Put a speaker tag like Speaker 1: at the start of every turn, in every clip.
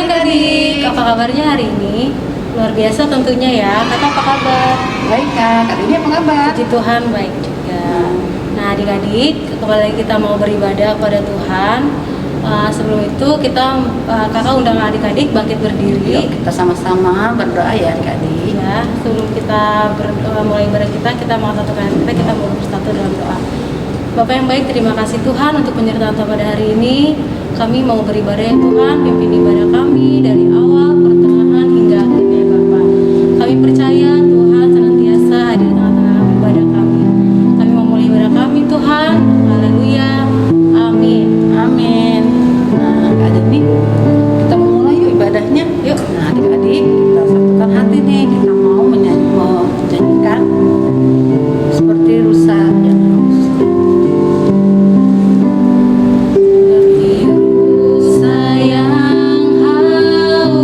Speaker 1: adik-adik, apa kabarnya hari ini? Luar biasa tentunya ya. Kakak apa kabar?
Speaker 2: Baik kak, ini apa kabar?
Speaker 1: Puji Tuhan baik juga. Nah adik-adik, kembali lagi kita mau beribadah kepada Tuhan. Sebelum itu kakak undang adik-adik bangkit berdiri.
Speaker 2: Yuk kita sama-sama berdoa ya adik-adik.
Speaker 1: Ya, sebelum kita mulai ibadah kita mau satukan kita mau bersatu dalam doa. Bapak yang baik, terima kasih Tuhan untuk penyertaan pada hari ini. Kami mau beribadah ya Tuhan, pimpin ibadah kami dari awal, pertengahan hingga akhirnya ya Bapak. Kami percaya Tuhan senantiasa hadir di tengah-tengah ibadah kami. Kami mau mulai ibadah kami Tuhan. Haleluya. Amin.
Speaker 2: Amin. Nah adik-adik nih, kita mau mulai yuk ibadahnya.
Speaker 1: Yuk.
Speaker 2: Nah adik-adik, kita satukan hati nih, kita mau menyanyikan seperti rusa yang haus.
Speaker 1: Rusa yang haus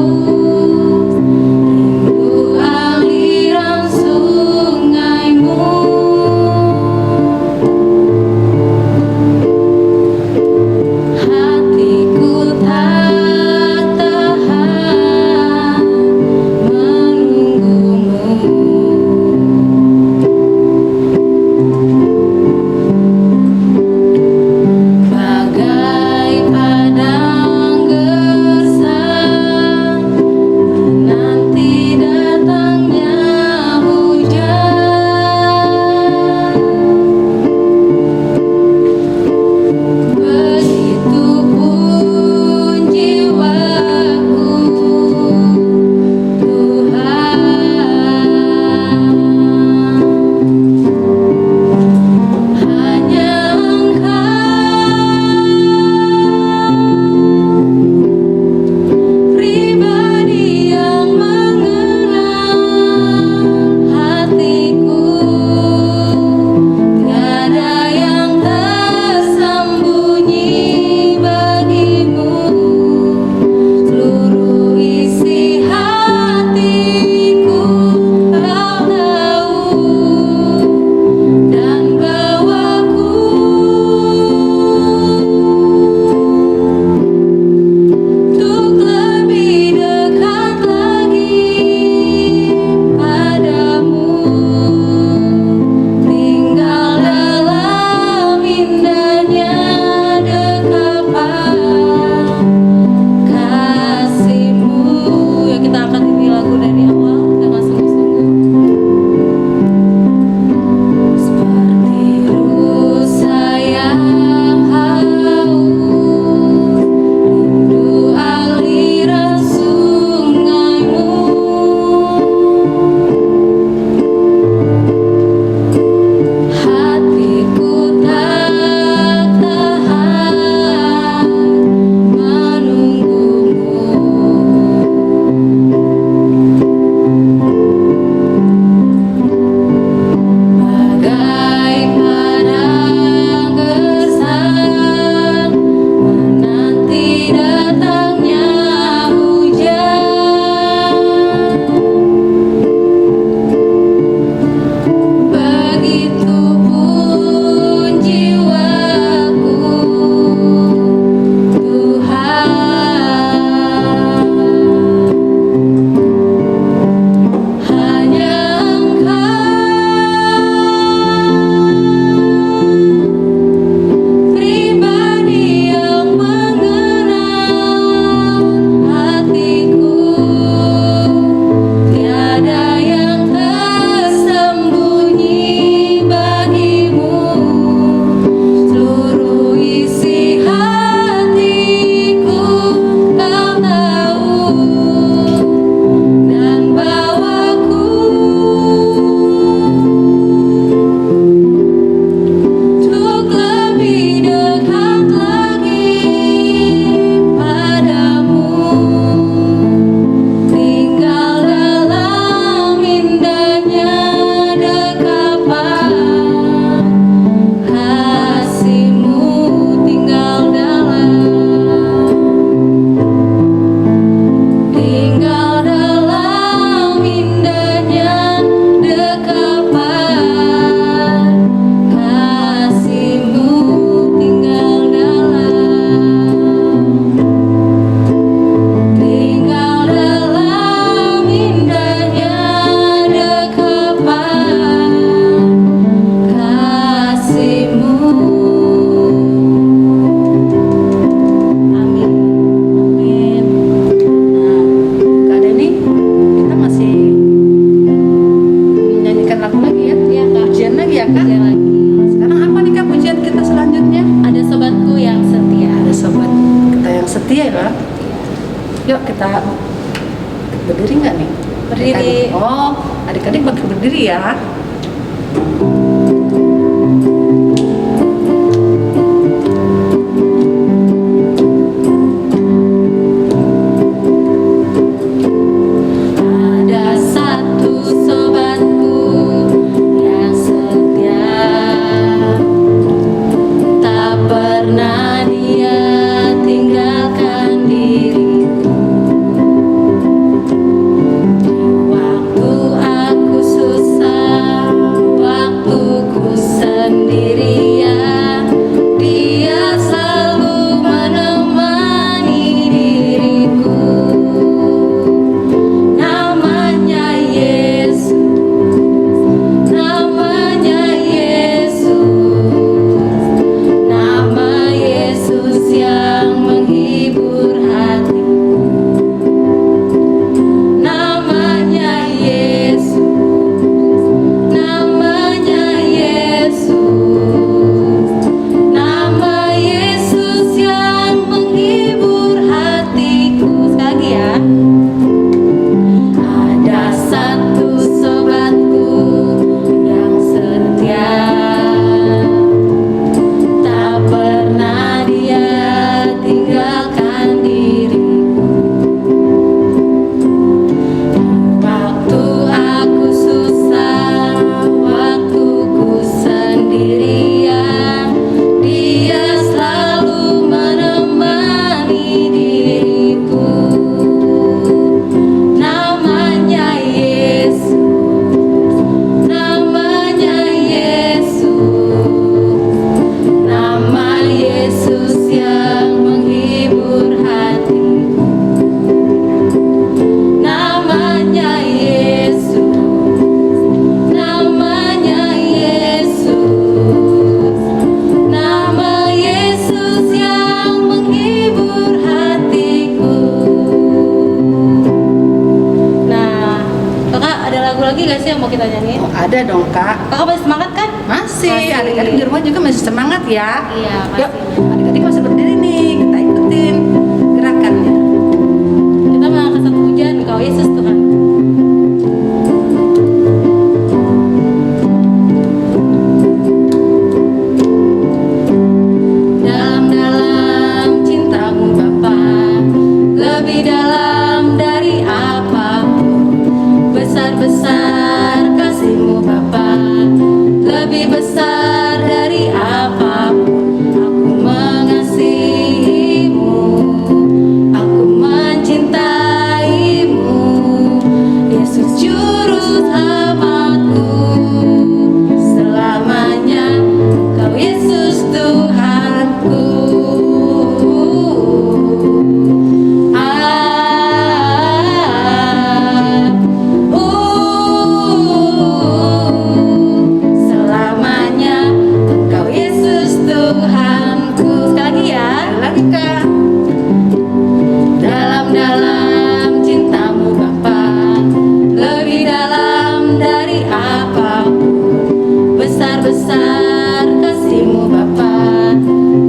Speaker 2: Yuk kita berdiri nggak nih?
Speaker 1: Berdiri.
Speaker 2: Adik-adik. Oh, adik-adik pakai berdiri ya.
Speaker 1: Ada satu sobatku yang setia, tak pernah dia tinggalkan diriku. Waktu aku susah, waktu ku sendirian, dia selalu menemani diriku. Namanya Yesus, namanya Yesus, nama Yesus yang menghibur hatiku. Namanya Yesus, namanya Yesus, nama Yesus yang menghibur hatiku. Sekali lagi ya. Ada satu sobatku yang setia, tak pernah dia tinggalkan diriku. Waktu aku susah, waktu ku sendirian, dia selalu menemani diriku. Namanya Yesus, namanya Yesus, nama Yesus yang menghibur hatiku. Namanya Yesus, namanya Yesus, nama Yesus yang menghibur hatiku. Nah, kakak ada lagu lagi gak sih yang mau kita nyanyiin?
Speaker 2: Oh, ada dong kak.
Speaker 1: Kakak masih semangat kan?
Speaker 2: Masih,
Speaker 1: Masih.
Speaker 2: adik-adik di rumah juga masih semangat ya.
Speaker 1: Iya,
Speaker 2: Yuk,
Speaker 1: pasti.
Speaker 2: adik-adik masih berdiri nih, kita ikutin gerakannya.
Speaker 1: Kita mengangkat satu pujian, Engkau Yesus Tuhan. Dalam-dalam cintamu Bapa, lebih dalam dari apapun, besar-besar kasihmu Bapa, lebih besar dari apapun. Aku mengasihimu, aku mencintaimu, Yesus juru selamatku. Selamanya Kau Yesus Tuhanku. Selamanya Engkau Yesus Tuhanku. Sekali lagi ya.
Speaker 2: Lagi kak.
Speaker 1: Dalam-dalam cintamu Bapa, lebih dalam dari apapun, besar-besar kasihmu Bapa,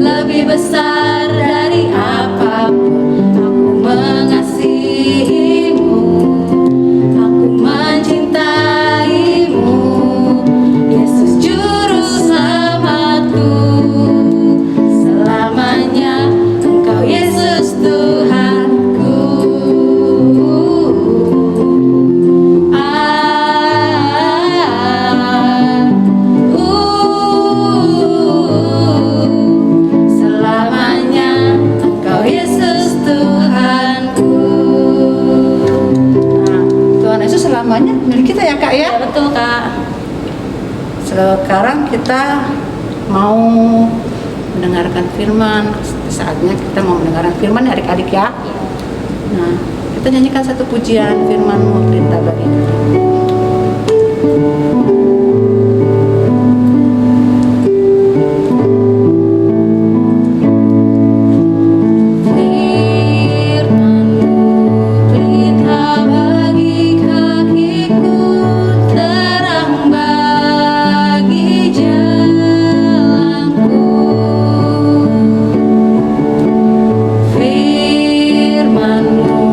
Speaker 1: lebih besar dari apapun. Aku mengasihimu, aku mencintaimu, Yesus juru selamatku. Selamanya Engkau Yesus Tuhanku. Selamanya Engkau Yesus Tuhanku.
Speaker 2: Nah, Tuhan Yesus selamanya milik kita ya kak ya.
Speaker 1: Ya betul Kak.
Speaker 2: Sekarang kita mau mendengarkan firman. Saatnya kita mau mendengarkan firman ya adik-adik ya. Nah, kita nyanyikan satu pujian firman-Mu perintah bagi kami.
Speaker 1: Firman-Mu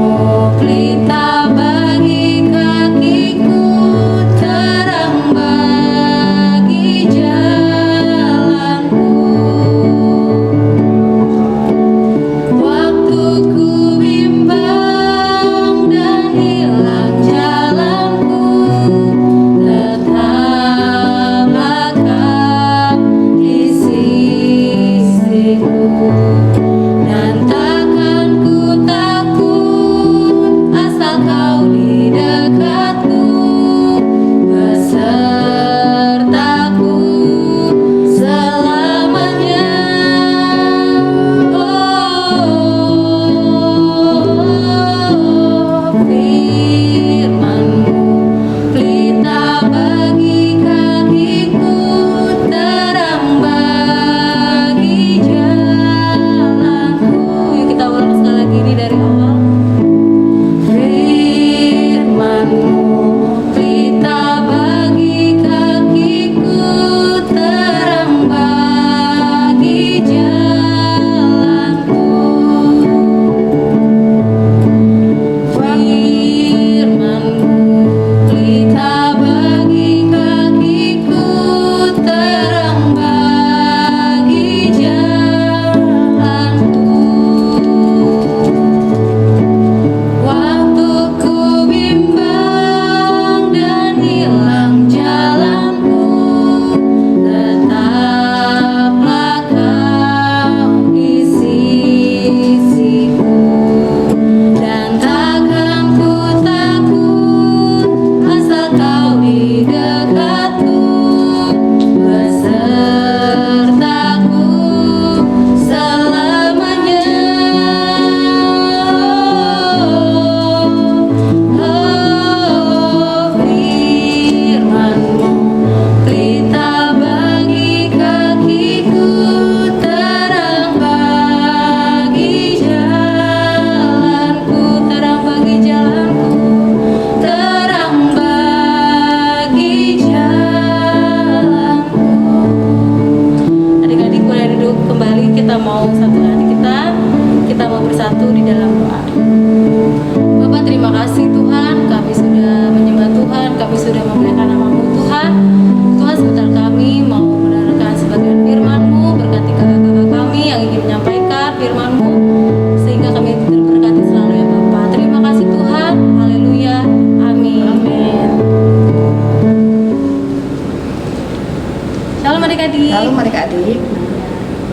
Speaker 1: adik-adik.
Speaker 2: Halo adik-adik.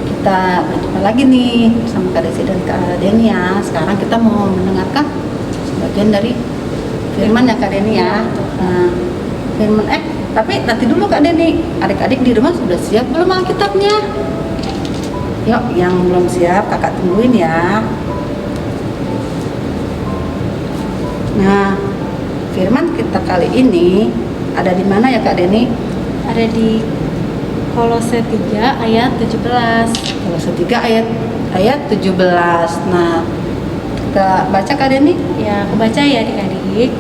Speaker 2: Kita berjumpa lagi nih bersama Kak Desi dan Kak Deni ya. Sekarang kita mau mendengarkan sebagian dari firman ya Kak Deni ya. Nah, firman tapi nanti dulu Kak Deni. Adik-adik di rumah sudah siap belum Alkitabnya? Yuk, yang belum siap Kakak tungguin ya. Nah, firman kita kali ini ada di mana ya Kak Deni?
Speaker 1: Ada di Kolose 3 ayat 17.
Speaker 2: Kolose 3 ayat 17. Nah, kita baca Kak Deni?
Speaker 1: Ya, aku baca ya adik-adik.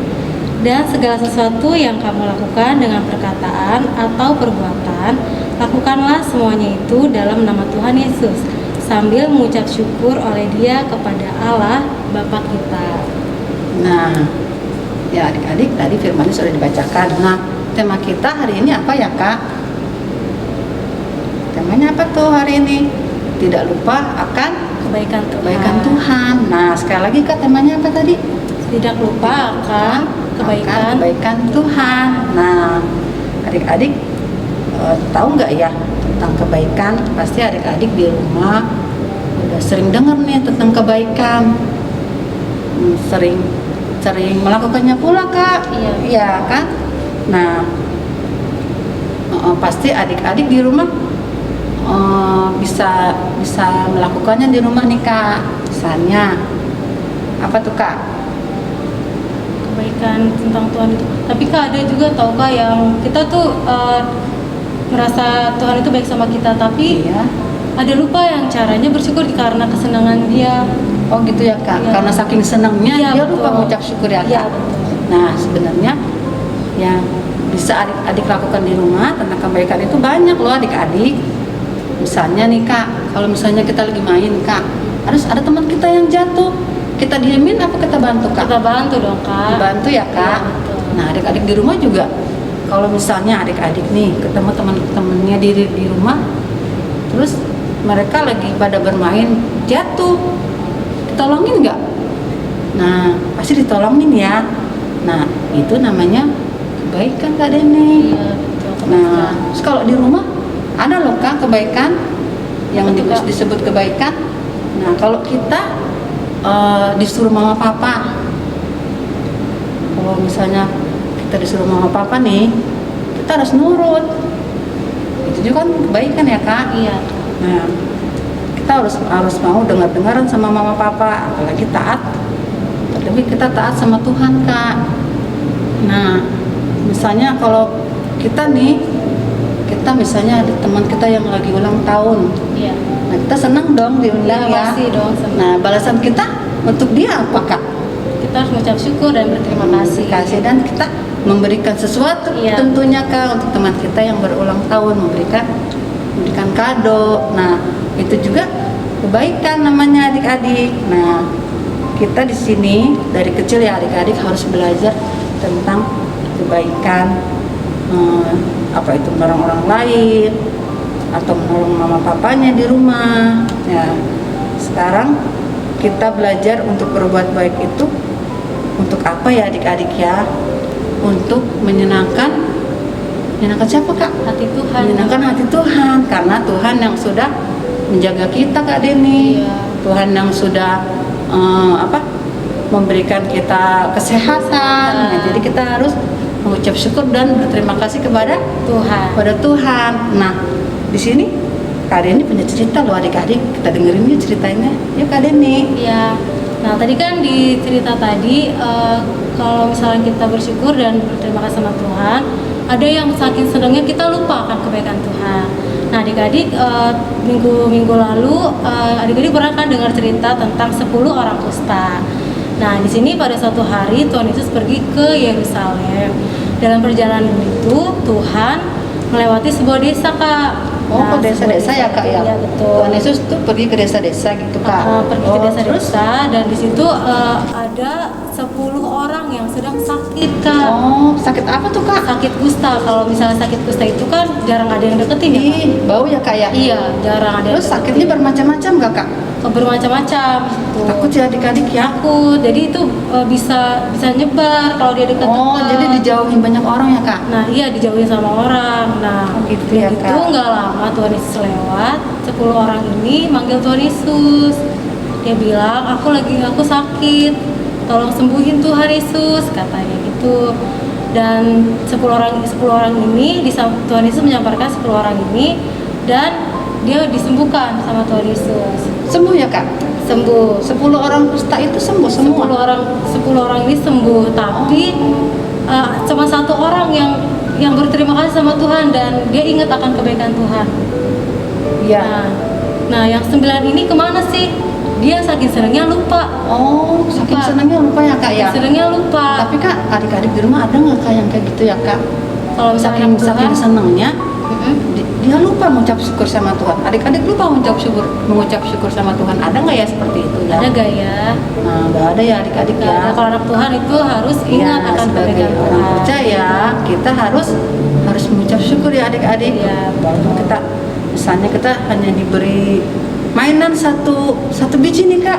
Speaker 1: Dan segala sesuatu yang kamu lakukan dengan perkataan atau perbuatan, lakukanlah semuanya itu dalam nama Tuhan Yesus, sambil mengucap syukur oleh Dia kepada Allah Bapa kita.
Speaker 2: Nah, ya adik-adik tadi firmannya sudah dibacakan. Nah, tema kita hari ini apa ya Kak? Temanya apa tuh hari ini? Tidak lupa akan
Speaker 1: Kebaikan Tuhan.
Speaker 2: kebaikan Tuhan. Nah, sekali lagi Kak, temanya apa tadi?
Speaker 1: Tidak lupa akan kebaikan
Speaker 2: Tuhan. Nah, adik-adik tahu nggak ya tentang kebaikan? Pasti adik-adik di rumah udah sering dengar nih tentang kebaikan. Sering melakukannya pula Kak.
Speaker 1: Iya.
Speaker 2: Iya kan? Nah, pasti adik-adik di rumah bisa melakukannya di rumah nih Kak. Misalnya apa tuh Kak?
Speaker 1: Kebaikan tentang Tuhan itu. Tapi Kak, ada juga tau Kak yang kita tuh merasa Tuhan itu baik sama kita, tapi
Speaker 2: Iya.
Speaker 1: ada lupa yang caranya bersyukur karena kesenangan Dia.
Speaker 2: Oh gitu ya Kak.
Speaker 1: Iya.
Speaker 2: Karena saking senangnya
Speaker 1: Iya,
Speaker 2: dia
Speaker 1: betul.
Speaker 2: lupa mengucap syukur ya Kak.
Speaker 1: Iya, betul.
Speaker 2: Nah, sebenarnya yang bisa adik-adik lakukan di rumah tentang kebaikan itu banyak loh adik-adik. Misalnya nih Kak, kalau misalnya kita lagi main Kak, harus ada teman kita yang jatuh, kita diemin apa kita bantu Kak?
Speaker 1: Kita bantu dong Kak.
Speaker 2: Bantu ya Kak.
Speaker 1: Iya, betul.
Speaker 2: Nah, adik-adik di rumah juga kalau misalnya adik-adik nih ketemu teman-temannya di rumah, terus mereka lagi pada bermain jatuh, ditolongin nggak? Nah, pasti ditolongin ya. Nah, itu namanya kebaikan Kak Deni.
Speaker 1: Iya, betul.
Speaker 2: Nah, terus kalau di rumah ada loh Kak kebaikan yang
Speaker 1: Betul, Kak.
Speaker 2: disebut kebaikan. Nah, kalau kita disuruh mama papa, kalau misalnya kita disuruh mama papa nih, kita harus nurut. Itu juga kan kebaikan ya Kak.
Speaker 1: Iya.
Speaker 2: Nah, kita harus mau dengar-dengaran sama mama papa, apalagi taat. Terlebih kita taat sama Tuhan Kak. Nah, misalnya kalau kita misalnya ada teman kita yang lagi ulang tahun,
Speaker 1: Iya.
Speaker 2: nah kita senang dong diundang ya.
Speaker 1: Pasti dong. Senang.
Speaker 2: Nah, balasan kita untuk dia apa Kak?
Speaker 1: Kita harus mengucap syukur dan berterima kasih.
Speaker 2: Dan kita memberikan sesuatu
Speaker 1: Iya.
Speaker 2: tentunya Kak untuk teman kita yang berulang tahun, memberikan kado. Nah, itu juga kebaikan namanya adik-adik. Nah, kita di sini dari kecil ya adik-adik harus belajar tentang kebaikan, apa itu menolong orang lain atau menolong mama papanya di rumah. Ya, sekarang kita belajar untuk berbuat baik itu untuk apa ya adik-adik ya? Untuk menyenangkan siapa Kak?
Speaker 1: Hati Tuhan.
Speaker 2: Menyenangkan hati Tuhan, karena Tuhan yang sudah menjaga kita Kak Deni.
Speaker 1: Iya.
Speaker 2: Tuhan yang sudah memberikan kita kesehatan. Nah, jadi kita harus mengucap syukur dan berterima kasih kepada Tuhan. Nah, di sini Kak Deni punya cerita loh adik-adik, kita dengerin yuk ceritanya. Yuk Kak Deni.
Speaker 1: Iya. Nah, tadi kan di cerita tadi kalau misalnya kita bersyukur dan berterima kasih sama Tuhan, ada yang saking senangnya kita lupa akan kebaikan Tuhan. Nah, adik-adik minggu lalu adik-adik pernah kan dengar cerita tentang 10 orang kusta. Nah, di sini pada suatu hari Tuhan Yesus pergi ke Yerusalem. Dalam perjalanan itu Tuhan melewati sebuah desa Kak.
Speaker 2: Oh,
Speaker 1: Nah,
Speaker 2: ke desa-desa ya Kak ya?
Speaker 1: Iya, betul.
Speaker 2: Tuhan Yesus tuh pergi ke desa-desa gitu Kak.
Speaker 1: Pergi ke
Speaker 2: terus?
Speaker 1: desa-desa dan di situ ada 10 orang yang sedang sakit Kak.
Speaker 2: Oh, sakit apa tuh Kak?
Speaker 1: Sakit kusta. Kalau misalnya sakit kusta itu kan jarang ada yang deketin ya Kak.
Speaker 2: Ih, bau ya Kak ya?
Speaker 1: Iya, jarang ada.
Speaker 2: Terus
Speaker 1: yang
Speaker 2: sakitnya
Speaker 1: deketin.
Speaker 2: bermacam-macam gak Kak?
Speaker 1: bermacam-macam gitu.
Speaker 2: Takut ya adik-adik ya.
Speaker 1: Takut, jadi itu bisa nyebar kalau dia dekat.
Speaker 2: Oh, jadi dijauhin banyak orang ya kak?
Speaker 1: Nah iya, dijauhin sama orang. Nah
Speaker 2: Oh, gitu ya,
Speaker 1: itu
Speaker 2: Kak.
Speaker 1: nggak lama Tuhan Yesus lewat, 10 orang ini manggil Tuhan Yesus. Dia bilang, aku sakit, tolong sembuhin Tuhan Yesus, katanya gitu. Dan 10 orang ini Tuhan Yesus menyampaikan 10 orang ini, dan dia disembuhkan sama Tuhan Yesus.
Speaker 2: Sembuh ya kak?
Speaker 1: Sembuh.
Speaker 2: 10 orang kusta itu sembuh semua?
Speaker 1: 10 orang ini sembuh, tapi cuma satu orang yang berterima kasih sama Tuhan dan dia ingat akan kebaikan Tuhan.
Speaker 2: Iya.
Speaker 1: Nah yang 9 ini kemana sih? Dia saking senangnya lupa.
Speaker 2: Oh, saking
Speaker 1: Lupa.
Speaker 2: senangnya lupa ya kak ya?
Speaker 1: Senangnya lupa.
Speaker 2: Tapi kak, adik-adik di rumah ada nggak kak yang kayak gitu ya kak?
Speaker 1: Kalau misalnya
Speaker 2: Saking
Speaker 1: Tuhan,
Speaker 2: senangnya,
Speaker 1: mm-mm,
Speaker 2: dia lupa mengucap syukur sama Tuhan. Adik-adik lupa mengucap syukur sama Tuhan. Ada nggak ya seperti itu ya?
Speaker 1: ada gak ya?
Speaker 2: Nah, nggak ada ya adik-adik
Speaker 1: Nggak
Speaker 2: ya.
Speaker 1: ada. Kalau anak Tuhan itu harus ingat
Speaker 2: Ya,
Speaker 1: akan
Speaker 2: sebagai
Speaker 1: kebaikan
Speaker 2: orang
Speaker 1: Tuhan.
Speaker 2: percaya, kita harus mengucap syukur ya adik-adik.
Speaker 1: Iya,
Speaker 2: Walaupun kita misalnya kita hanya diberi mainan satu biji nih kak.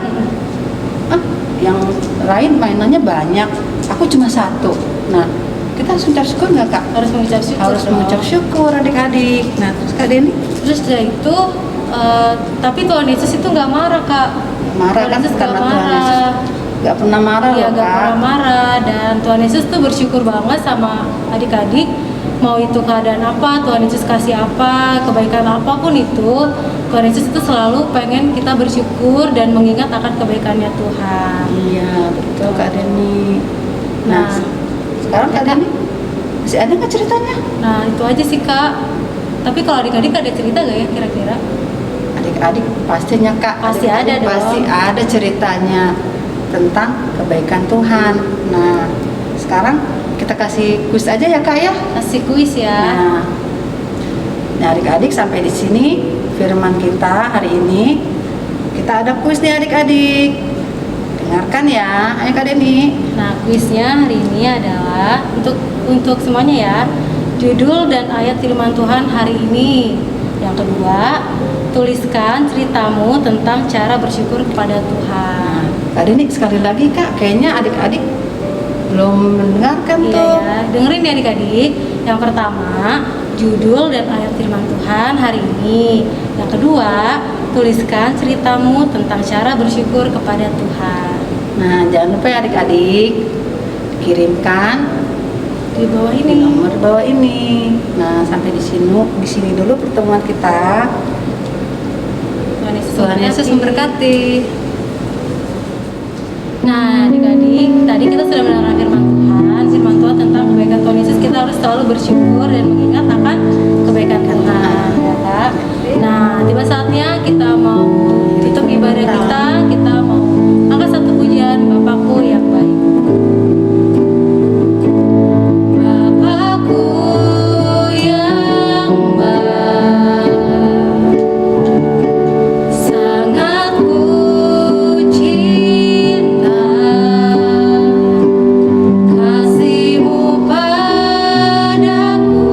Speaker 2: Yang lain mainannya banyak, aku cuma satu. Nah, kita harus mengucap syukur nggak kak?
Speaker 1: Harus mengucap syukur.
Speaker 2: Harus
Speaker 1: dong.
Speaker 2: mengucap syukur adik-adik. Nah, terus kak Deni
Speaker 1: Terus setelah itu, tapi Tuhan Yesus itu nggak marah kak.
Speaker 2: marah
Speaker 1: Tuhan
Speaker 2: kan
Speaker 1: Yesus
Speaker 2: karena
Speaker 1: nggak
Speaker 2: Tuhan Yesus
Speaker 1: marah.
Speaker 2: nggak pernah marah
Speaker 1: Iya,
Speaker 2: loh
Speaker 1: nggak
Speaker 2: kak.
Speaker 1: pernah marah, dan Tuhan Yesus tuh bersyukur banget sama adik-adik. Mau itu keadaan apa, Tuhan Yesus kasih apa, kebaikan apapun itu, Tuhan Yesus itu selalu pengen kita bersyukur dan mengingat akan kebaikannya Tuhan.
Speaker 2: Iya betul kak Deni. Nah,
Speaker 1: Nah,
Speaker 2: sekarang kak Deni masih ada nggak ceritanya?
Speaker 1: Nah itu aja sih kak. Tapi kalau adik-adik ada cerita gak ya kira-kira?
Speaker 2: Adik-adik pastinya kak.
Speaker 1: Pasti
Speaker 2: Adik-adik
Speaker 1: ada dong.
Speaker 2: Pasti ada ceritanya tentang kebaikan Tuhan. Nah, sekarang kita kasih kuis aja ya kak ya.
Speaker 1: Kasih kuis ya.
Speaker 2: Nah, adik-adik sampai di sini firman kita hari ini. Kita ada kuis nih adik-adik. Dengarkan ya, ayo kak Deni.
Speaker 1: Nah kuisnya hari ini adalah untuk semuanya ya. Judul dan ayat firman Tuhan hari ini. Yang kedua, tuliskan ceritamu tentang cara bersyukur kepada Tuhan.
Speaker 2: Kak Deni sekali lagi kak, kayaknya adik-adik belum mendengarkan
Speaker 1: Iya
Speaker 2: tuh.
Speaker 1: ya, dengerin ya adik-adik. Yang pertama, judul dan ayat firman Tuhan hari ini. Yang kedua, tuliskan ceritamu tentang cara bersyukur kepada Tuhan.
Speaker 2: Nah, jangan lupa ya adik-adik kirimkan
Speaker 1: Di bawah
Speaker 2: di
Speaker 1: ini.
Speaker 2: nomor bawah ini. Nah, sampai di sini dulu pertemuan kita. Tuhan Yesus memberkati.
Speaker 1: Nah, adik-adik, tadi kita sudah mendengar firman Tuhan tentang kebaikan Tuhan Yesus. Kita harus selalu bersyukur dan mengingat akan kebaikan Tuhan, ya Kak. Nah, tiba saatnya kita mau tutup ibadah kita mau angkat satu pujian Bapakku yang baik. Bapakku yang baik, sangat ku cinta, kasih-Mu padaku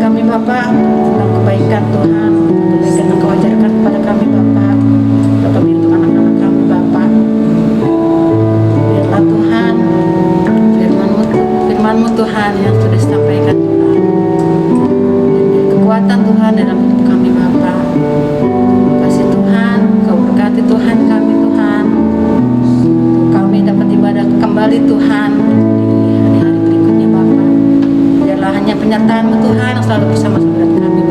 Speaker 2: kami Bapa, tentang kebaikan Tuhan, kebaikan yang Kau ajarkan kepada kami Bapa, terlebih untuk anak-anak kami Bapa. Biarlah Tuhan, firman-Mu Tuhan yang sudah disampaikan Tuhan, menjadi kekuatan Tuhan dalam hidup kami Bapa. Kasih Tuhan, Kau berkati Tuhan kami Tuhan, untuk kami dapat ibadah kembali Tuhan di hari-hari berikutnya Bapa. Biarlah hanya penyertaan-Mu Tuhan yang selalu bersama-sama dengan kami